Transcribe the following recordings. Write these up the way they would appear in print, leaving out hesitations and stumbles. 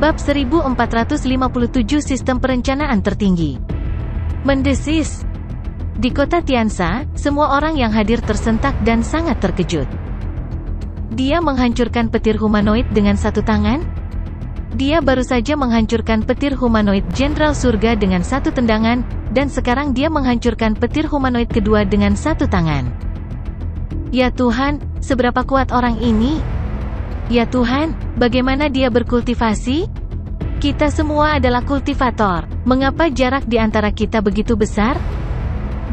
Bab 1457 Sistem Perencanaan Tertinggi. Mendesis. Di kota Tiansa, semua orang yang hadir tersentak dan sangat terkejut. Dia menghancurkan petir humanoid dengan satu tangan? Dia baru saja menghancurkan petir humanoid Jenderal Surga dengan satu tendangan, dan sekarang dia menghancurkan petir humanoid kedua dengan satu tangan. Ya Tuhan, seberapa kuat orang ini? Ya Tuhan, bagaimana dia berkultivasi? Kita semua adalah kultivator. Mengapa jarak di antara kita begitu besar?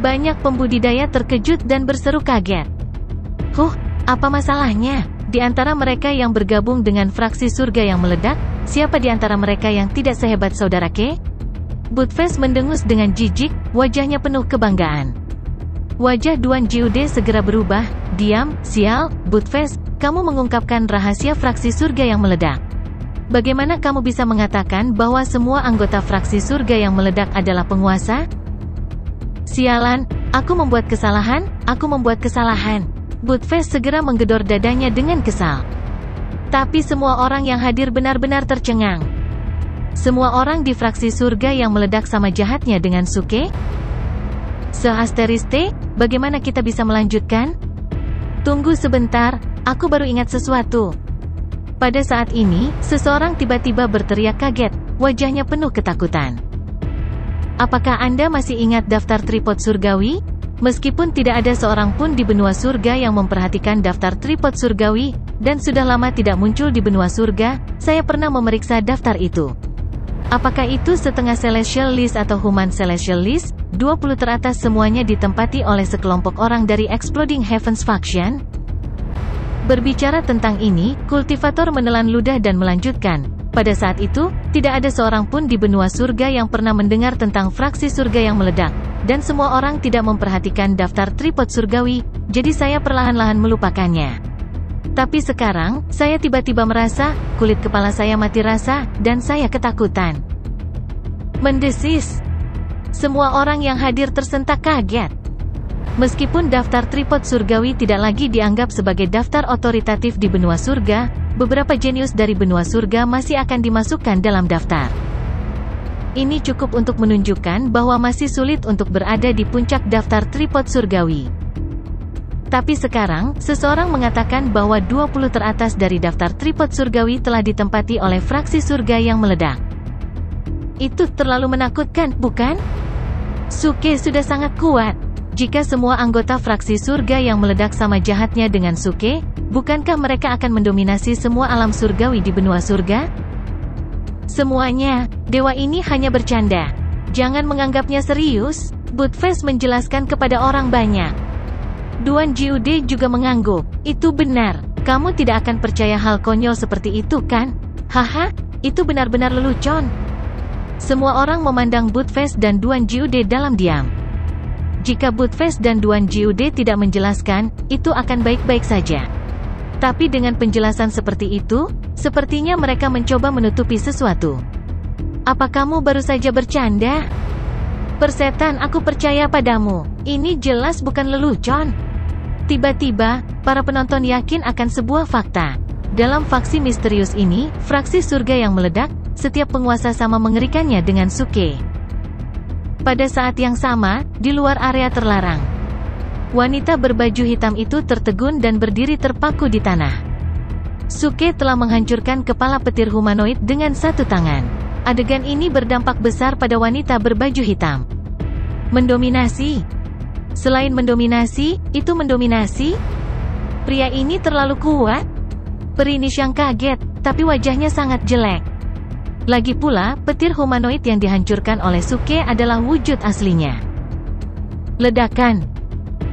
Banyak pembudidaya terkejut dan berseru kaget. Apa masalahnya? Di antara mereka yang bergabung dengan fraksi surga yang meledak, siapa di antara mereka yang tidak sehebat saudara Ke? Budfest mendengus dengan jijik, wajahnya penuh kebanggaan. Wajah Duan Jiude segera berubah. Diam, sial, Budfest, kamu mengungkapkan rahasia fraksi surga yang meledak. Bagaimana kamu bisa mengatakan bahwa semua anggota fraksi surga yang meledak adalah penguasa? Sialan, aku membuat kesalahan. Budfest segera menggedor dadanya dengan kesal. Tapi semua orang yang hadir benar-benar tercengang. Semua orang di fraksi surga yang meledak sama jahatnya dengan Suke? Sehasteriste, bagaimana kita bisa melanjutkan? Tunggu sebentar, aku baru ingat sesuatu. Pada saat ini, seseorang tiba-tiba berteriak kaget, wajahnya penuh ketakutan. Apakah Anda masih ingat daftar tripod surgawi? Meskipun tidak ada seorang pun di benua surga yang memperhatikan daftar tripod surgawi, dan sudah lama tidak muncul di benua surga, saya pernah memeriksa daftar itu. Apakah itu setengah Celestial List atau Human Celestial List? 20 teratas semuanya ditempati oleh sekelompok orang dari Exploding Heavens Faction? Berbicara tentang ini, kultivator menelan ludah dan melanjutkan. Pada saat itu, tidak ada seorang pun di benua surga yang pernah mendengar tentang fraksi surga yang meledak, dan semua orang tidak memperhatikan daftar tripod surgawi, jadi saya perlahan-lahan melupakannya. Tapi sekarang, saya tiba-tiba merasa, kulit kepala saya mati rasa, dan saya ketakutan. Mendesis. Semua orang yang hadir tersentak kaget. Meskipun daftar tripod surgawi tidak lagi dianggap sebagai daftar otoritatif di benua surga, beberapa jenius dari benua surga masih akan dimasukkan dalam daftar. Ini cukup untuk menunjukkan bahwa masih sulit untuk berada di puncak daftar tripod surgawi. Tapi sekarang, seseorang mengatakan bahwa 20 teratas dari daftar tripod surgawi telah ditempati oleh fraksi surga yang meledak. Itu terlalu menakutkan, bukan? Suke sudah sangat kuat. Jika semua anggota fraksi surga yang meledak sama jahatnya dengan Suke, bukankah mereka akan mendominasi semua alam surgawi di benua surga? Semuanya, dewa ini hanya bercanda. Jangan menganggapnya serius, Budfest menjelaskan kepada orang banyak. Duan Jiude juga mengangguk. Itu benar, kamu tidak akan percaya hal konyol seperti itu kan? Haha, itu benar-benar lelucon. Semua orang memandang Budfest dan Duan Jiude dalam diam. Jika Budfest dan Duan Jiude tidak menjelaskan, itu akan baik-baik saja. Tapi dengan penjelasan seperti itu, sepertinya mereka mencoba menutupi sesuatu. Apa kamu baru saja bercanda? Persetan, aku percaya padamu. Ini jelas bukan lelucon. Tiba-tiba, para penonton yakin akan sebuah fakta. Dalam faksi misterius ini, fraksi surga yang meledak, setiap penguasa sama mengerikannya dengan Suke. Pada saat yang sama, di luar area terlarang, wanita berbaju hitam itu tertegun dan berdiri terpaku di tanah. Suke telah menghancurkan kepala petir humanoid dengan satu tangan. Adegan ini berdampak besar pada wanita berbaju hitam. Mendominasi. Selain mendominasi, itu mendominasi? Pria ini terlalu kuat? Peri Nishang kaget, tapi wajahnya sangat jelek. Lagi pula, petir humanoid yang dihancurkan oleh Suke adalah wujud aslinya. Ledakan.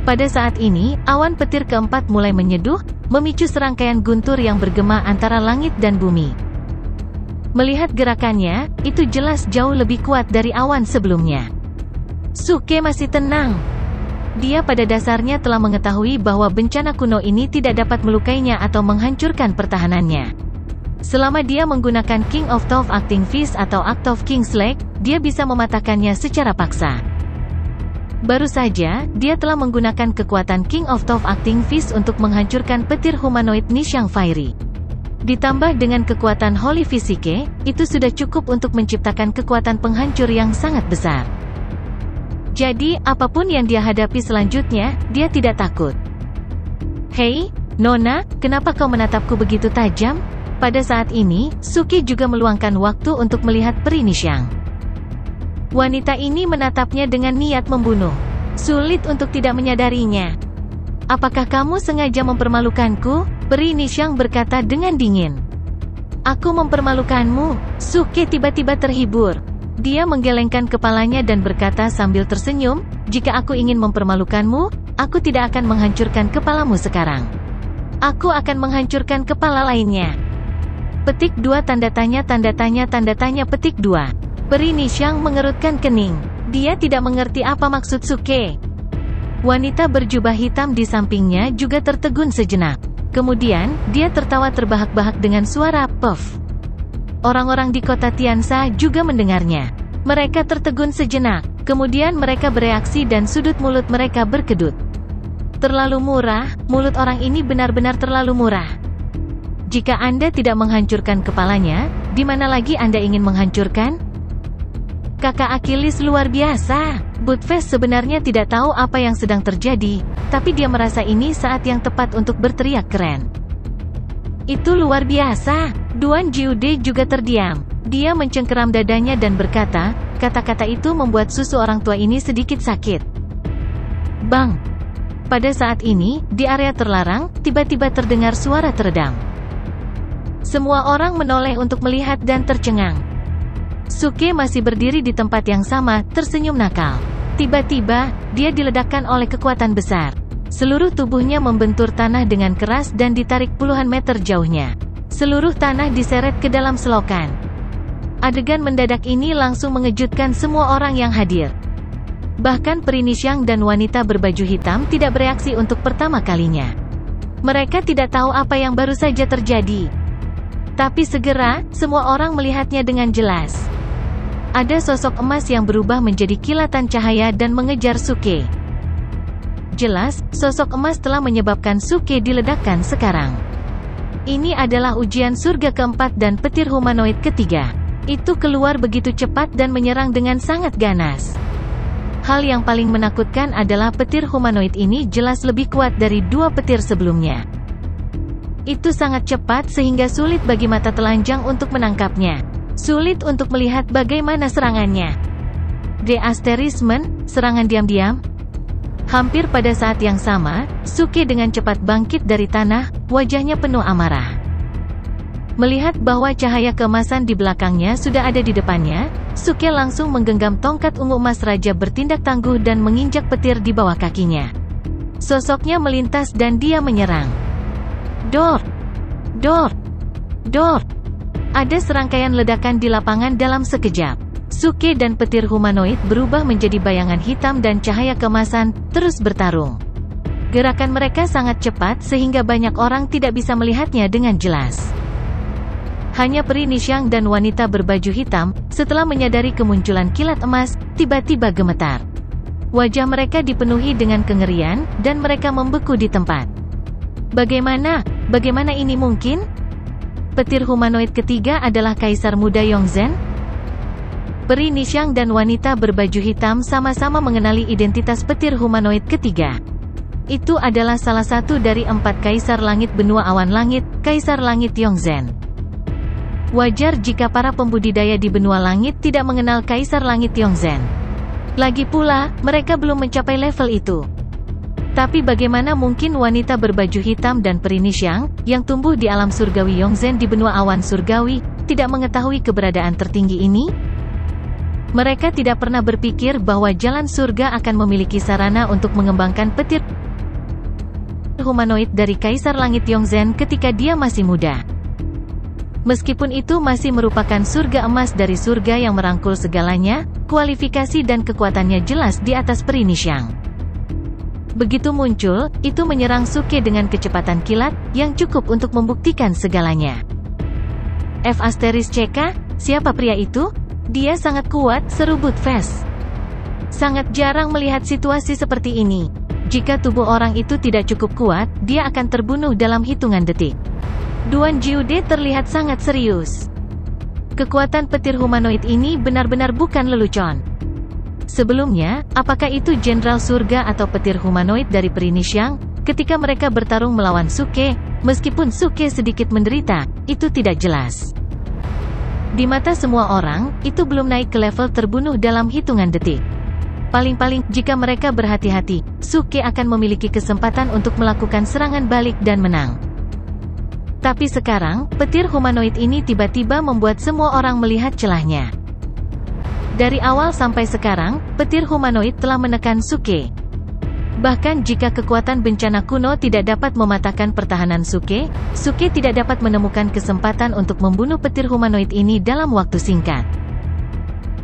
Pada saat ini, awan petir keempat mulai menyeduh, memicu serangkaian guntur yang bergema antara langit dan bumi. Melihat gerakannya, itu jelas jauh lebih kuat dari awan sebelumnya. Suke masih tenang. Dia pada dasarnya telah mengetahui bahwa bencana kuno ini tidak dapat melukainya atau menghancurkan pertahanannya. Selama dia menggunakan King of Top Acting Fist atau Act of King's Leg, dia bisa mematahkannya secara paksa. Baru saja, dia telah menggunakan kekuatan King of Top Acting Fist untuk menghancurkan petir humanoid Nishang Fiery. Ditambah dengan kekuatan Holy Physique, itu sudah cukup untuk menciptakan kekuatan penghancur yang sangat besar. Jadi, apapun yang dia hadapi selanjutnya, dia tidak takut. Hei, Nona, kenapa kau menatapku begitu tajam? Pada saat ini, Suki juga meluangkan waktu untuk melihat Peri Nixiang. Wanita ini menatapnya dengan niat membunuh. Sulit untuk tidak menyadarinya. Apakah kamu sengaja mempermalukanku? Peri Nixiang berkata dengan dingin. Aku mempermalukanmu? Suki tiba-tiba terhibur. Dia menggelengkan kepalanya dan berkata sambil tersenyum, jika aku ingin mempermalukanmu, aku tidak akan menghancurkan kepalamu sekarang. Aku akan menghancurkan kepala lainnya. Petik 2 tanda tanya petik 2. Peri Nixiang mengerutkan kening. Dia tidak mengerti apa maksud Suke. Wanita berjubah hitam di sampingnya juga tertegun sejenak. Kemudian, dia tertawa terbahak-bahak dengan suara puff. Orang-orang di kota Tiansa juga mendengarnya. Mereka tertegun sejenak. Kemudian mereka bereaksi dan sudut mulut mereka berkedut. Terlalu murah, mulut orang ini benar-benar terlalu murah. Jika Anda tidak menghancurkan kepalanya, di mana lagi Anda ingin menghancurkan? Kakak Achilles luar biasa. Buttfast sebenarnya tidak tahu apa yang sedang terjadi, tapi dia merasa ini saat yang tepat untuk berteriak keren. Itu luar biasa. Duan Jiude juga terdiam. Dia mencengkeram dadanya dan berkata, kata-kata itu membuat susu orang tua ini sedikit sakit. Bang! Pada saat ini, di area terlarang, tiba-tiba terdengar suara teredam. Semua orang menoleh untuk melihat dan tercengang. Suke masih berdiri di tempat yang sama, tersenyum nakal. Tiba-tiba, dia diledakkan oleh kekuatan besar. Seluruh tubuhnya membentur tanah dengan keras dan ditarik puluhan meter jauhnya. Seluruh tanah diseret ke dalam selokan. Adegan mendadak ini langsung mengejutkan semua orang yang hadir. Bahkan Peri Nixiang dan wanita berbaju hitam tidak bereaksi untuk pertama kalinya. Mereka tidak tahu apa yang baru saja terjadi. Tapi segera, semua orang melihatnya dengan jelas. Ada sosok emas yang berubah menjadi kilatan cahaya dan mengejar Suke. Jelas, sosok emas telah menyebabkan Suke diledakkan sekarang. Ini adalah ujian surga keempat dan petir humanoid ketiga. Itu keluar begitu cepat dan menyerang dengan sangat ganas. Hal yang paling menakutkan adalah petir humanoid ini jelas lebih kuat dari 2 petir sebelumnya. Itu sangat cepat sehingga sulit bagi mata telanjang untuk menangkapnya. Sulit untuk melihat bagaimana serangannya. Deasterismen, serangan diam-diam. Hampir pada saat yang sama, Suke dengan cepat bangkit dari tanah, wajahnya penuh amarah. Melihat bahwa cahaya keemasan di belakangnya sudah ada di depannya, Suke langsung menggenggam tongkat ungu emas raja bertindak tangguh dan menginjak petir di bawah kakinya. Sosoknya melintas dan dia menyerang. Dor! Dor! Dor! Ada serangkaian ledakan di lapangan dalam sekejap. Suke dan petir humanoid berubah menjadi bayangan hitam dan cahaya keemasan, terus bertarung. Gerakan mereka sangat cepat sehingga banyak orang tidak bisa melihatnya dengan jelas. Hanya Peri Nixiang dan wanita berbaju hitam, setelah menyadari kemunculan kilat emas, tiba-tiba gemetar. Wajah mereka dipenuhi dengan kengerian, dan mereka membeku di tempat. Bagaimana ini mungkin? Petir humanoid ketiga adalah Kaisar Muda Yongzhen? Peri Nixiang dan wanita berbaju hitam sama-sama mengenali identitas petir humanoid ketiga. Itu adalah salah satu dari 4 Kaisar Langit Benua Awan Langit, Kaisar Langit Yongzhen. Wajar jika para pembudidaya di Benua Langit tidak mengenal Kaisar Langit Yongzhen. Lagi pula, mereka belum mencapai level itu. Tapi bagaimana mungkin wanita berbaju hitam dan Peri Nixiang, yang tumbuh di alam surgawi Yongzhen di benua awan surgawi, tidak mengetahui keberadaan tertinggi ini? Mereka tidak pernah berpikir bahwa jalan surga akan memiliki sarana untuk mengembangkan petir humanoid dari Kaisar Langit Yongzhen ketika dia masih muda. Meskipun itu masih merupakan surga emas dari surga yang merangkul segalanya, kualifikasi dan kekuatannya jelas di atas Peri Nixiang. Begitu muncul, itu menyerang Suke dengan kecepatan kilat, yang cukup untuk membuktikan segalanya. F***CK, siapa pria itu? Dia sangat kuat, seru Buttfast. Sangat jarang melihat situasi seperti ini. Jika tubuh orang itu tidak cukup kuat, dia akan terbunuh dalam hitungan detik. Duan Jiude terlihat sangat serius. Kekuatan petir humanoid ini benar-benar bukan lelucon. Sebelumnya, apakah itu Jenderal Surga atau petir humanoid dari Peri Nixiang? Ketika mereka bertarung melawan Suke, meskipun Suke sedikit menderita, itu tidak jelas. Di mata semua orang, itu belum naik ke level terbunuh dalam hitungan detik. Paling-paling, jika mereka berhati-hati, Suke akan memiliki kesempatan untuk melakukan serangan balik dan menang. Tapi sekarang, petir humanoid ini tiba-tiba membuat semua orang melihat celahnya. Dari awal sampai sekarang, petir humanoid telah menekan Suke. Bahkan jika kekuatan bencana kuno tidak dapat mematahkan pertahanan Suke, Suke tidak dapat menemukan kesempatan untuk membunuh petir humanoid ini dalam waktu singkat.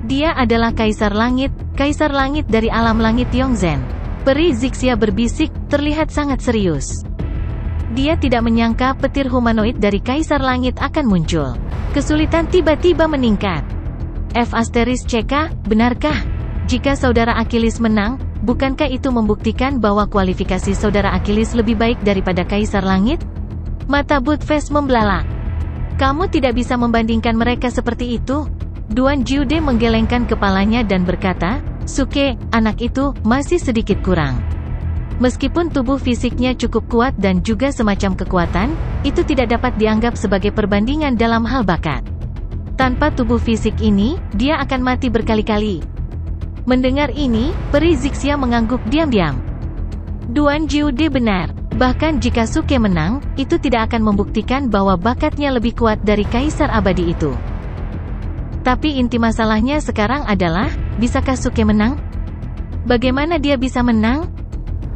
Dia adalah Kaisar Langit dari alam langit Yongzhen. Peri Zixia berbisik, terlihat sangat serius. Dia tidak menyangka petir humanoid dari Kaisar Langit akan muncul. Kesulitan tiba-tiba meningkat. F*CK, benarkah? Jika saudara Achilles menang, bukankah itu membuktikan bahwa kualifikasi saudara Achilles lebih baik daripada Kaisar Langit? Mata Budfest membelalak. Kamu tidak bisa membandingkan mereka seperti itu. Duan Jiude menggelengkan kepalanya dan berkata, Suke, anak itu, masih sedikit kurang. Meskipun tubuh fisiknya cukup kuat dan juga semacam kekuatan, itu tidak dapat dianggap sebagai perbandingan dalam hal bakat. Tanpa tubuh fisik ini, dia akan mati berkali-kali. Mendengar ini, Peri Zixia mengangguk diam-diam. Duan Jiude benar. Bahkan jika Suke menang, itu tidak akan membuktikan bahwa bakatnya lebih kuat dari Kaisar Abadi itu. Tapi inti masalahnya sekarang adalah, bisakah Suke menang? Bagaimana dia bisa menang?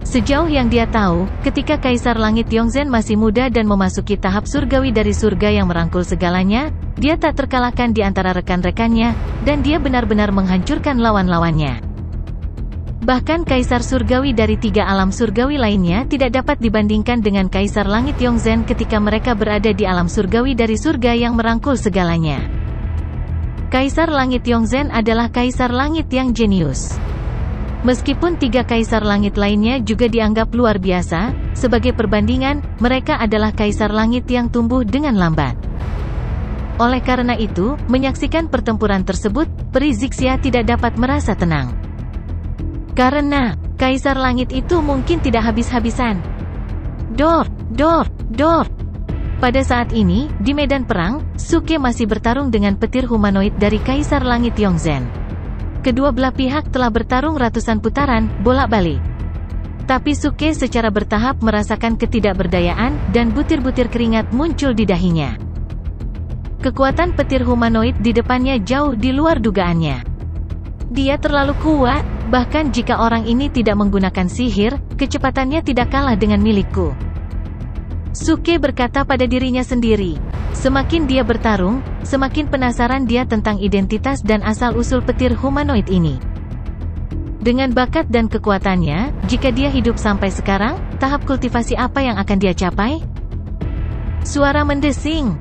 Sejauh yang dia tahu, ketika Kaisar Langit Yongzhen masih muda dan memasuki tahap surgawi dari surga yang merangkul segalanya, dia tak terkalahkan di antara rekan-rekannya, dan dia benar-benar menghancurkan lawan-lawannya. Bahkan Kaisar Surgawi dari 3 alam surgawi lainnya tidak dapat dibandingkan dengan Kaisar Langit Yongzhen ketika mereka berada di alam surgawi dari surga yang merangkul segalanya. Kaisar Langit Yongzhen adalah Kaisar Langit yang jenius. Meskipun 3 Kaisar Langit lainnya juga dianggap luar biasa, sebagai perbandingan, mereka adalah Kaisar Langit yang tumbuh dengan lambat. Oleh karena itu, menyaksikan pertempuran tersebut, Peri Zixia tidak dapat merasa tenang. Karena, Kaisar Langit itu mungkin tidak habis-habisan. Dor! Pada saat ini, di medan perang, Suke masih bertarung dengan petir humanoid dari Kaisar Langit Yongzhen. Kedua belah pihak telah bertarung ratusan putaran, bolak-balik. Tapi Suke secara bertahap merasakan ketidakberdayaan, dan butir-butir keringat muncul di dahinya. Kekuatan petir humanoid di depannya jauh di luar dugaannya. Dia terlalu kuat, bahkan jika orang ini tidak menggunakan sihir, kecepatannya tidak kalah dengan milikku. Suke berkata pada dirinya sendiri. Semakin dia bertarung, semakin penasaran dia tentang identitas dan asal-usul petir humanoid ini. Dengan bakat dan kekuatannya, jika dia hidup sampai sekarang, tahap kultivasi apa yang akan dia capai? Suara mendesing.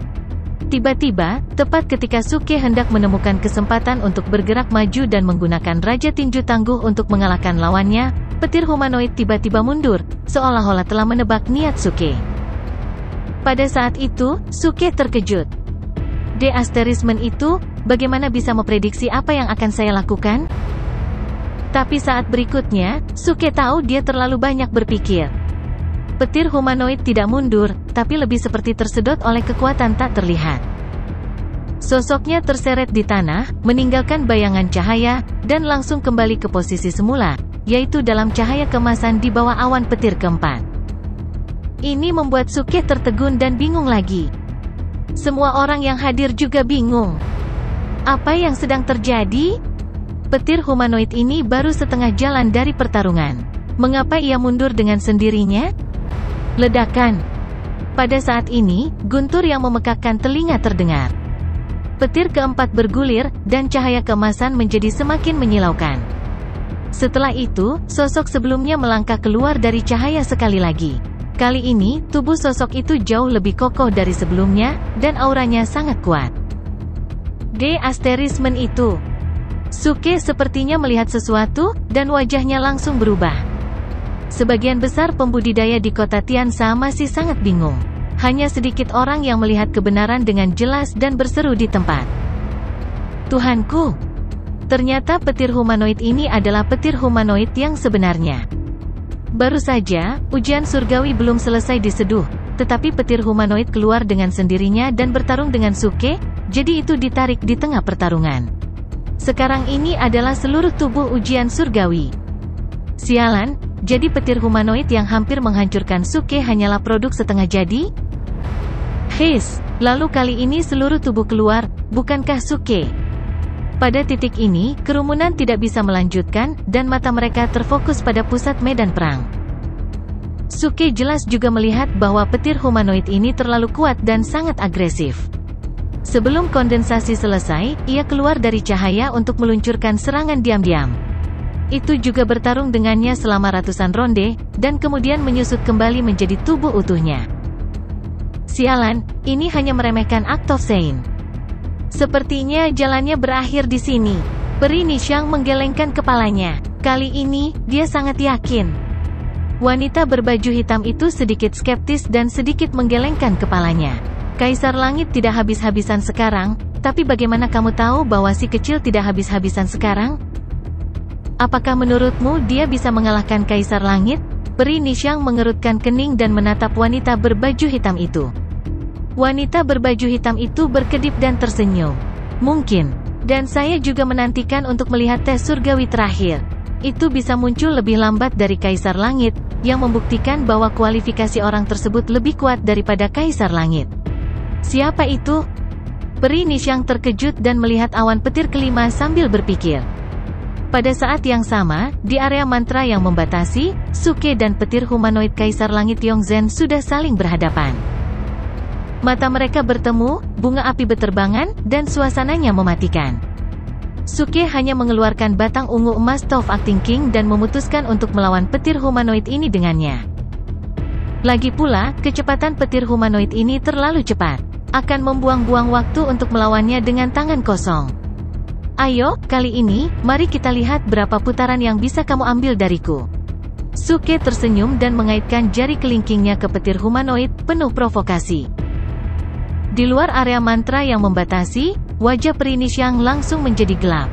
Tiba-tiba, tepat ketika Suke hendak menemukan kesempatan untuk bergerak maju dan menggunakan Raja Tinju Tangguh untuk mengalahkan lawannya, petir humanoid tiba-tiba mundur, seolah-olah telah menebak niat Suke. Pada saat itu, Suke terkejut. De-asterismen itu, bagaimana bisa memprediksi apa yang akan saya lakukan? Tapi saat berikutnya, Suke tahu dia terlalu banyak berpikir. Petir humanoid tidak mundur, tapi lebih seperti tersedot oleh kekuatan tak terlihat. Sosoknya terseret di tanah, meninggalkan bayangan cahaya, dan langsung kembali ke posisi semula, yaitu dalam cahaya kemasan di bawah awan petir keempat. Ini membuat Suke tertegun dan bingung lagi. Semua orang yang hadir juga bingung. Apa yang sedang terjadi? Petir humanoid ini baru setengah jalan dari pertarungan. Mengapa ia mundur dengan sendirinya? Ledakan. Pada saat ini, guntur yang memekakkan telinga terdengar. Petir keempat bergulir, dan cahaya keemasan menjadi semakin menyilaukan. Setelah itu, sosok sebelumnya melangkah keluar dari cahaya sekali lagi. Kali ini, tubuh sosok itu jauh lebih kokoh dari sebelumnya, dan auranya sangat kuat. De-asterismen itu. Suke sepertinya melihat sesuatu, dan wajahnya langsung berubah. Sebagian besar pembudidaya di kota Tiansa masih sangat bingung. Hanya sedikit orang yang melihat kebenaran dengan jelas dan berseru di tempat. Tuhanku! Ternyata petir humanoid ini adalah petir humanoid yang sebenarnya. Baru saja, ujian surgawi belum selesai diseduh, tetapi petir humanoid keluar dengan sendirinya dan bertarung dengan Suke, jadi itu ditarik di tengah pertarungan. Sekarang ini adalah seluruh tubuh ujian surgawi. Sialan, jadi petir humanoid yang hampir menghancurkan Suke hanyalah produk setengah jadi? Heis, lalu kali ini seluruh tubuh keluar, bukankah Suke? Pada titik ini, kerumunan tidak bisa melanjutkan, dan mata mereka terfokus pada pusat medan perang. Suke jelas juga melihat bahwa petir humanoid ini terlalu kuat dan sangat agresif. Sebelum kondensasi selesai, ia keluar dari cahaya untuk meluncurkan serangan diam-diam. Itu juga bertarung dengannya selama ratusan ronde, dan kemudian menyusut kembali menjadi tubuh utuhnya. Sialan, ini hanya meremehkan Act of Sein. Sepertinya jalannya berakhir di sini. Peri Nishang menggelengkan kepalanya. Kali ini, dia sangat yakin. Wanita berbaju hitam itu sedikit skeptis dan sedikit menggelengkan kepalanya. Kaisar Langit tidak habis-habisan sekarang, tapi bagaimana kamu tahu bahwa si kecil tidak habis-habisan sekarang? Apakah menurutmu dia bisa mengalahkan Kaisar Langit? Peri Nishang mengerutkan kening dan menatap wanita berbaju hitam itu. Wanita berbaju hitam itu berkedip dan tersenyum. Mungkin. Dan saya juga menantikan untuk melihat tes surgawi terakhir. Itu bisa muncul lebih lambat dari Kaisar Langit, yang membuktikan bahwa kualifikasi orang tersebut lebih kuat daripada Kaisar Langit. Siapa itu? Peri Nishang terkejut dan melihat awan petir kelima sambil berpikir. Pada saat yang sama, di area mantra yang membatasi, Suke dan petir humanoid Kaisar Langit Yongzhen sudah saling berhadapan. Mata mereka bertemu, bunga api beterbangan, dan suasananya mematikan. Suke hanya mengeluarkan batang ungu emas Top Acting King dan memutuskan untuk melawan petir humanoid ini dengannya. Lagi pula, kecepatan petir humanoid ini terlalu cepat. Akan membuang-buang waktu untuk melawannya dengan tangan kosong. Ayo, kali ini, mari kita lihat berapa putaran yang bisa kamu ambil dariku. Suke tersenyum dan mengaitkan jari kelingkingnya ke petir humanoid, penuh provokasi. Di luar area mantra yang membatasi, wajah Peri Nishang langsung menjadi gelap.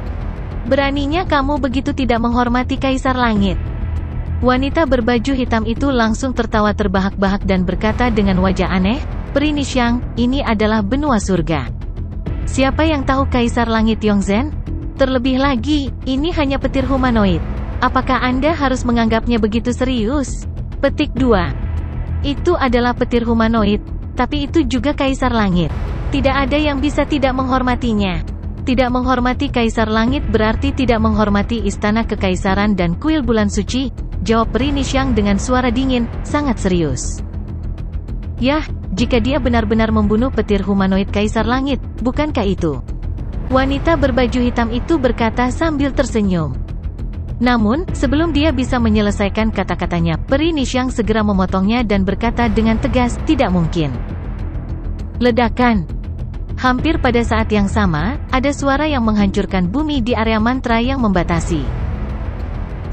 Beraninya kamu begitu tidak menghormati Kaisar Langit. Wanita berbaju hitam itu langsung tertawa terbahak-bahak dan berkata dengan wajah aneh, Peri Nishang, ini adalah benua surga. Siapa yang tahu Kaisar Langit Yongzhen? Terlebih lagi, ini hanya petir humanoid. Apakah Anda harus menganggapnya begitu serius? Petik 2. Itu adalah petir humanoid, tapi itu juga Kaisar Langit. Tidak ada yang bisa tidak menghormatinya. Tidak menghormati Kaisar Langit berarti tidak menghormati Istana Kekaisaran dan kuil bulan suci, jawab Peri Nishang dengan suara dingin, sangat serius. Yah, jika dia benar-benar membunuh petir humanoid Kaisar Langit, bukankah itu? Wanita berbaju hitam itu berkata sambil tersenyum. Namun, sebelum dia bisa menyelesaikan kata-katanya, Peri Nishang segera memotongnya dan berkata dengan tegas, tidak mungkin. Ledakan. Hampir pada saat yang sama, ada suara yang menghancurkan bumi di area mantra yang membatasi.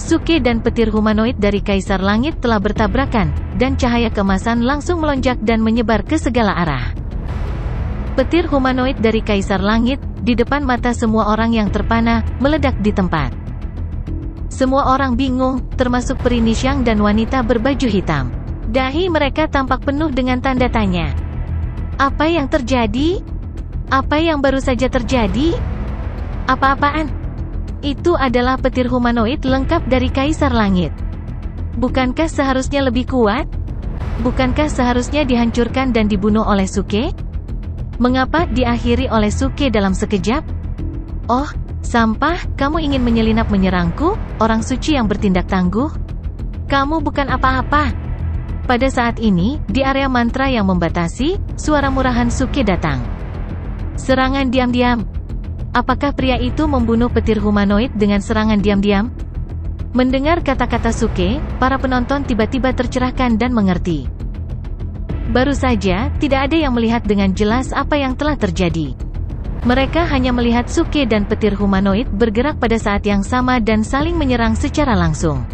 Suke dan petir humanoid dari Kaisar Langit telah bertabrakan, dan cahaya keemasan langsung melonjak dan menyebar ke segala arah. Petir humanoid dari Kaisar Langit, di depan mata semua orang yang terpana, meledak di tempat. Semua orang bingung, termasuk Peri Nishang dan wanita berbaju hitam. Dahi mereka tampak penuh dengan tanda tanya. Apa yang terjadi? Apa yang baru saja terjadi? Apa-apaan? Itu adalah petir humanoid lengkap dari Kaisar Langit. Bukankah seharusnya lebih kuat? Bukankah seharusnya dihancurkan dan dibunuh oleh Suke? Mengapa diakhiri oleh Suke dalam sekejap? Oh, sampah, kamu ingin menyelinap menyerangku, orang suci yang bertindak tangguh? Kamu bukan apa-apa. Pada saat ini, di area mantra yang membatasi, suara murahan Suke datang. Serangan diam-diam. Apakah pria itu membunuh petir humanoid dengan serangan diam-diam? Mendengar kata-kata Suke, para penonton tiba-tiba tercerahkan dan mengerti. Baru saja, tidak ada yang melihat dengan jelas apa yang telah terjadi. Mereka hanya melihat Suke dan petir humanoid bergerak pada saat yang sama dan saling menyerang secara langsung.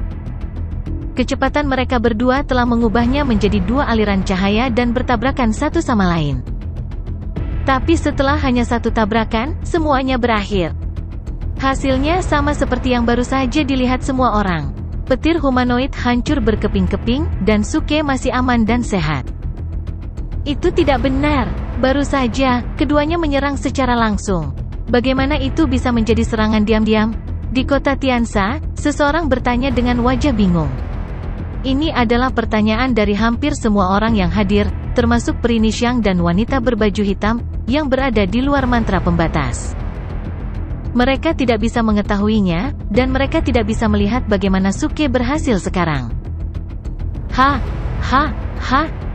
Kecepatan mereka berdua telah mengubahnya menjadi dua aliran cahaya dan bertabrakan satu sama lain. Tapi setelah hanya satu tabrakan, semuanya berakhir. Hasilnya sama seperti yang baru saja dilihat semua orang. Petir humanoid hancur berkeping-keping, dan Suke masih aman dan sehat. Itu tidak benar. Baru saja, keduanya menyerang secara langsung. Bagaimana itu bisa menjadi serangan diam-diam? Di kota Tiansa, seseorang bertanya dengan wajah bingung. Ini adalah pertanyaan dari hampir semua orang yang hadir, termasuk Peri Nixiang dan wanita berbaju hitam, yang berada di luar mantra pembatas. Mereka tidak bisa mengetahuinya, dan mereka tidak bisa melihat bagaimana Suke berhasil sekarang.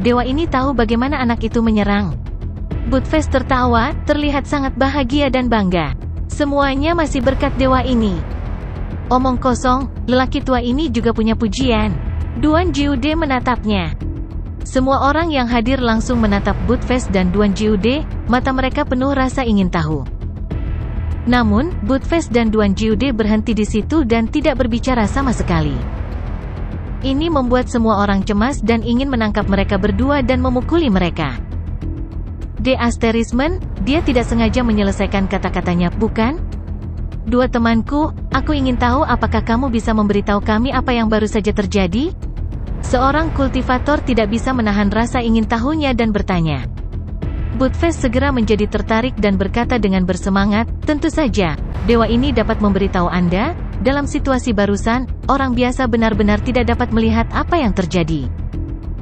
Dewa ini tahu bagaimana anak itu menyerang. Budfest tertawa, terlihat sangat bahagia dan bangga. Semuanya masih berkat dewa ini. Omong kosong, lelaki tua ini juga punya pujian. Duan Jiude menatapnya. Semua orang yang hadir langsung menatap Budfest dan Duan Jiude, mata mereka penuh rasa ingin tahu. Namun, Budfest dan Duan Jiude berhenti di situ dan tidak berbicara sama sekali. Ini membuat semua orang cemas dan ingin menangkap mereka berdua dan memukuli mereka. Dia tidak sengaja menyelesaikan kata-katanya, bukan? Dua temanku, aku ingin tahu apakah kamu bisa memberitahu kami apa yang baru saja terjadi? Seorang kultivator tidak bisa menahan rasa ingin tahunya dan bertanya. Budfest segera menjadi tertarik dan berkata dengan bersemangat, tentu saja, dewa ini dapat memberitahu Anda, dalam situasi barusan, orang biasa benar-benar tidak dapat melihat apa yang terjadi.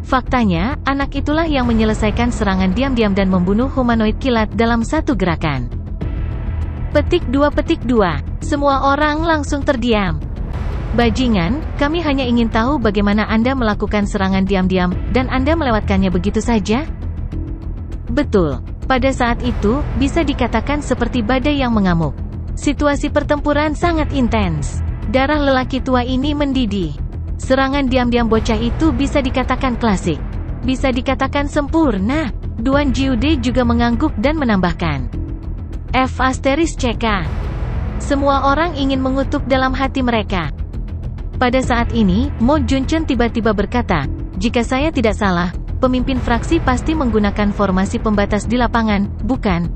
Faktanya, anak itulah yang menyelesaikan serangan diam-diam dan membunuh humanoid kilat dalam satu gerakan. Petik 2. Semua orang langsung terdiam. Bajingan, kami hanya ingin tahu bagaimana Anda melakukan serangan diam-diam, dan Anda melewatkannya begitu saja? Betul. Pada saat itu, bisa dikatakan seperti badai yang mengamuk. Situasi pertempuran sangat intens. Darah lelaki tua ini mendidih. Serangan diam-diam bocah itu bisa dikatakan klasik. Bisa dikatakan sempurna. Duan Jiude juga mengangguk dan menambahkan. F***CK. Semua orang ingin mengutuk dalam hati mereka. Pada saat ini, Mo Junchen tiba-tiba berkata, jika saya tidak salah, pemimpin fraksi pasti menggunakan formasi pembatas di lapangan, bukan?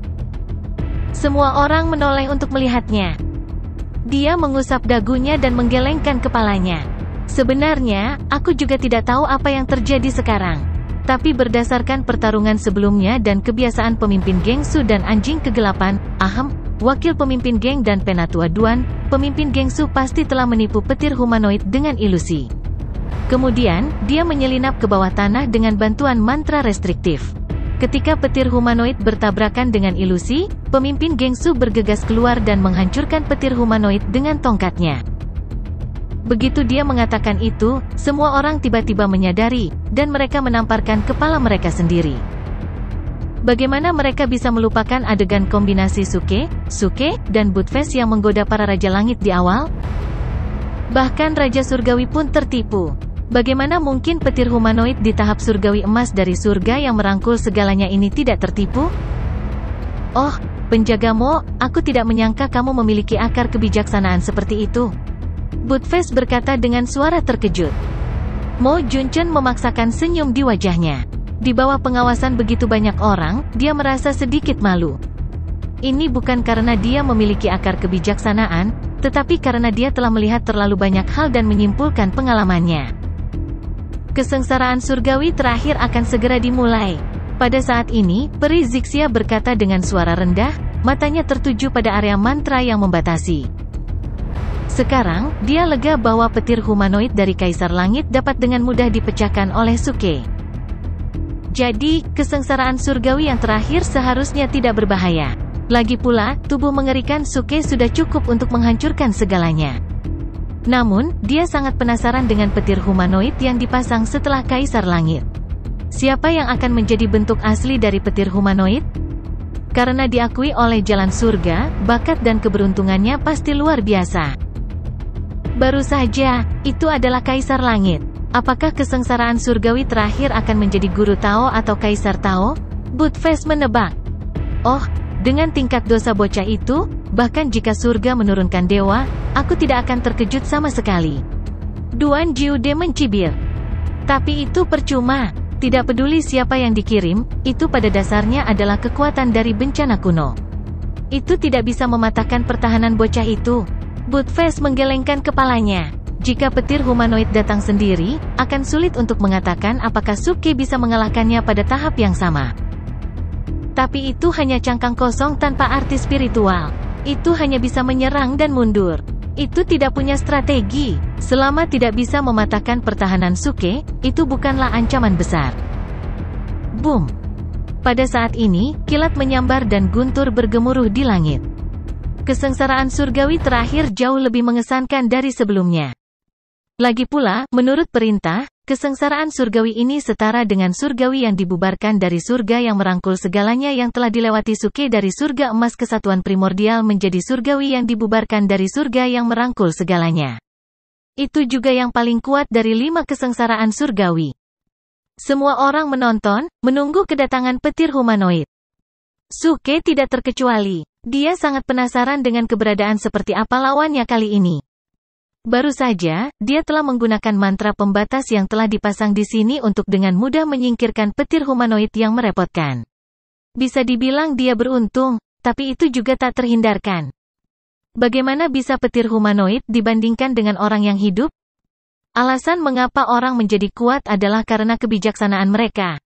Semua orang menoleh untuk melihatnya. Dia mengusap dagunya dan menggelengkan kepalanya. Sebenarnya, aku juga tidak tahu apa yang terjadi sekarang. Tapi berdasarkan pertarungan sebelumnya dan kebiasaan pemimpin geng Su dan anjing kegelapan, wakil pemimpin geng dan penatua Duan, pemimpin geng Su pasti telah menipu petir humanoid dengan ilusi. Kemudian, dia menyelinap ke bawah tanah dengan bantuan mantra restriktif. Ketika petir humanoid bertabrakan dengan ilusi, pemimpin geng Su bergegas keluar dan menghancurkan petir humanoid dengan tongkatnya. Begitu dia mengatakan itu, semua orang tiba-tiba menyadari, dan mereka menamparkan kepala mereka sendiri. Bagaimana mereka bisa melupakan adegan kombinasi Suke, dan Budfest yang menggoda para Raja Langit di awal? Bahkan Raja Surgawi pun tertipu. Bagaimana mungkin petir humanoid di tahap surgawi emas dari surga yang merangkul segalanya ini tidak tertipu? Oh, penjaga Mo, aku tidak menyangka kamu memiliki akar kebijaksanaan seperti itu. Budfest berkata dengan suara terkejut. Mo Junchen memaksakan senyum di wajahnya. Di bawah pengawasan begitu banyak orang, dia merasa sedikit malu. Ini bukan karena dia memiliki akar kebijaksanaan, tetapi karena dia telah melihat terlalu banyak hal dan menyimpulkan pengalamannya. Kesengsaraan surgawi terakhir akan segera dimulai. Pada saat ini, Peri Zixia berkata dengan suara rendah, matanya tertuju pada area mantra yang membatasi. Sekarang, dia lega bahwa petir humanoid dari Kaisar Langit dapat dengan mudah dipecahkan oleh Suke. Jadi, kesengsaraan surgawi yang terakhir seharusnya tidak berbahaya. Lagi pula, tubuh mengerikan Suke sudah cukup untuk menghancurkan segalanya. Namun, dia sangat penasaran dengan petir humanoid yang dipasang setelah Kaisar Langit. Siapa yang akan menjadi bentuk asli dari petir humanoid? Karena diakui oleh jalan surga, bakat dan keberuntungannya pasti luar biasa. Baru saja, itu adalah Kaisar Langit. Apakah kesengsaraan surgawi terakhir akan menjadi Guru Tao atau Kaisar Tao? Budfest menebak. Oh, dengan tingkat dosa bocah itu, bahkan jika surga menurunkan dewa, aku tidak akan terkejut sama sekali. Duan Jiude mencibir. Tapi itu percuma. Tidak peduli siapa yang dikirim, itu pada dasarnya adalah kekuatan dari bencana kuno. Itu tidak bisa mematahkan pertahanan bocah itu. Buttfast menggelengkan kepalanya. Jika petir humanoid datang sendiri, akan sulit untuk mengatakan apakah Suke bisa mengalahkannya pada tahap yang sama. Tapi itu hanya cangkang kosong tanpa arti spiritual. Itu hanya bisa menyerang dan mundur. Itu tidak punya strategi. Selama tidak bisa mematahkan pertahanan Suke, itu bukanlah ancaman besar. Boom! Pada saat ini, kilat menyambar dan guntur bergemuruh di langit. Kesengsaraan surgawi terakhir jauh lebih mengesankan dari sebelumnya. Lagi pula, menurut perintah, kesengsaraan surgawi ini setara dengan surgawi yang dibubarkan dari surga yang merangkul segalanya yang telah dilewati Suke dari surga emas kesatuan primordial menjadi surgawi yang dibubarkan dari surga yang merangkul segalanya. Itu juga yang paling kuat dari 5 kesengsaraan surgawi. Semua orang menonton, menunggu kedatangan petir humanoid. Suke tidak terkecuali. Dia sangat penasaran dengan keberadaan seperti apa lawannya kali ini. Baru saja, dia telah menggunakan mantra pembatas yang telah dipasang di sini untuk dengan mudah menyingkirkan petir humanoid yang merepotkan. Bisa dibilang dia beruntung, tapi itu juga tak terhindarkan. Bagaimana bisa petir humanoid dibandingkan dengan orang yang hidup? Alasan mengapa orang menjadi kuat adalah karena kebijaksanaan mereka.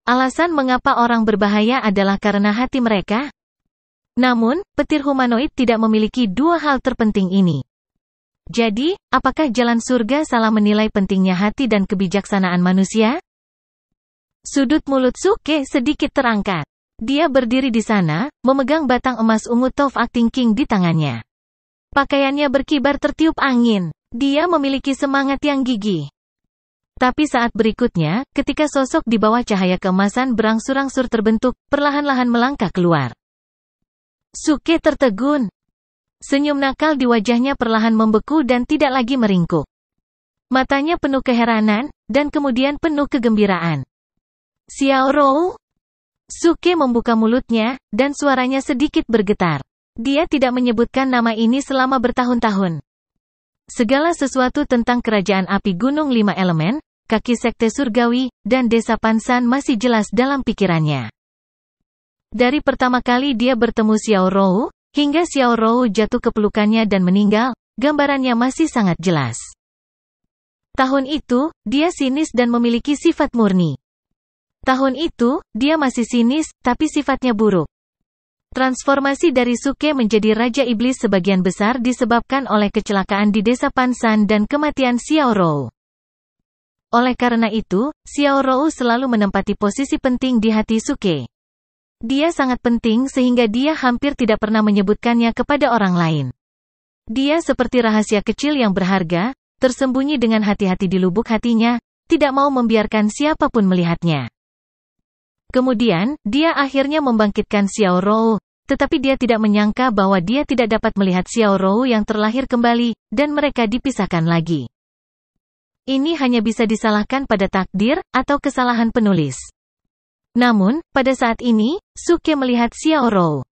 Alasan mengapa orang berbahaya adalah karena hati mereka. Namun, petir humanoid tidak memiliki dua hal terpenting ini. Jadi, apakah jalan surga salah menilai pentingnya hati dan kebijaksanaan manusia? Sudut mulut Suke sedikit terangkat. Dia berdiri di sana, memegang batang emas ungu Tov Acting King di tangannya. Pakaiannya berkibar tertiup angin. Dia memiliki semangat yang gigih. Tapi saat berikutnya, ketika sosok di bawah cahaya keemasan berangsur-angsur terbentuk, perlahan-lahan melangkah keluar. Suke tertegun. Senyum nakal di wajahnya perlahan membeku dan tidak lagi meringkuk. Matanya penuh keheranan, dan kemudian penuh kegembiraan. Xiao Rou? Suke membuka mulutnya, dan suaranya sedikit bergetar. Dia tidak menyebutkan nama ini selama bertahun-tahun. Segala sesuatu tentang kerajaan api gunung 5 elemen, kaki sekte surgawi, dan desa Pansan masih jelas dalam pikirannya. Dari pertama kali dia bertemu Xiao Rou, hingga Xiao Rou jatuh ke pelukannya dan meninggal, gambarannya masih sangat jelas. Tahun itu, dia sinis dan memiliki sifat murni. Tahun itu, dia masih sinis, tapi sifatnya buruk. Transformasi dari Suke menjadi Raja Iblis sebagian besar disebabkan oleh kecelakaan di desa Pansan dan kematian Xiao Rou. Oleh karena itu, Xiao Rou selalu menempati posisi penting di hati Suke. Dia sangat penting sehingga dia hampir tidak pernah menyebutkannya kepada orang lain. Dia seperti rahasia kecil yang berharga, tersembunyi dengan hati-hati di lubuk hatinya, tidak mau membiarkan siapapun melihatnya. Kemudian, dia akhirnya membangkitkan Xiao Rou, tetapi dia tidak menyangka bahwa dia tidak dapat melihat Xiao Rou yang terlahir kembali, dan mereka dipisahkan lagi. Ini hanya bisa disalahkan pada takdir, atau kesalahan penulis. Namun, pada saat ini, Suke melihat Xiao Rou.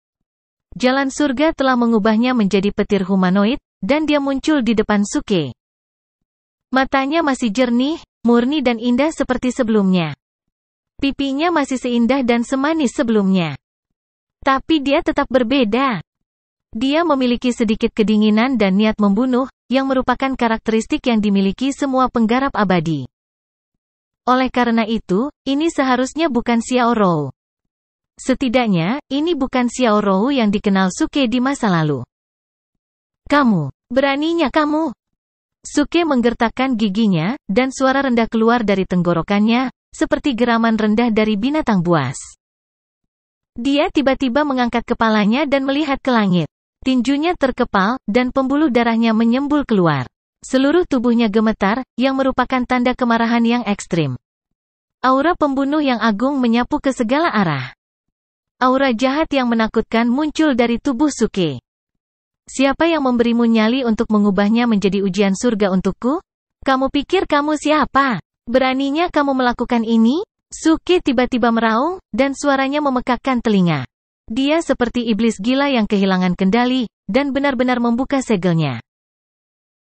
Jalan surga telah mengubahnya menjadi petir humanoid, dan dia muncul di depan Suke. Matanya masih jernih, murni dan indah seperti sebelumnya. Pipinya masih seindah dan semanis sebelumnya. Tapi dia tetap berbeda. Dia memiliki sedikit kedinginan dan niat membunuh, yang merupakan karakteristik yang dimiliki semua penggarap abadi. Oleh karena itu, ini seharusnya bukan Xiao Rou. Setidaknya, ini bukan Xiao Rou yang dikenal Suke di masa lalu. Kamu, beraninya kamu. Suke menggertakkan giginya, dan suara rendah keluar dari tenggorokannya, seperti geraman rendah dari binatang buas. Dia tiba-tiba mengangkat kepalanya dan melihat ke langit. Tinjunya terkepal, dan pembuluh darahnya menyembul keluar. Seluruh tubuhnya gemetar, yang merupakan tanda kemarahan yang ekstrim. Aura pembunuh yang agung menyapu ke segala arah. Aura jahat yang menakutkan muncul dari tubuh Suke. Siapa yang memberimu nyali untuk mengubahnya menjadi ujian surga untukku? Kamu pikir kamu siapa? Beraninya kamu melakukan ini? Suke tiba-tiba meraung, dan suaranya memekakkan telinga. Dia seperti iblis gila yang kehilangan kendali, dan benar-benar membuka segelnya.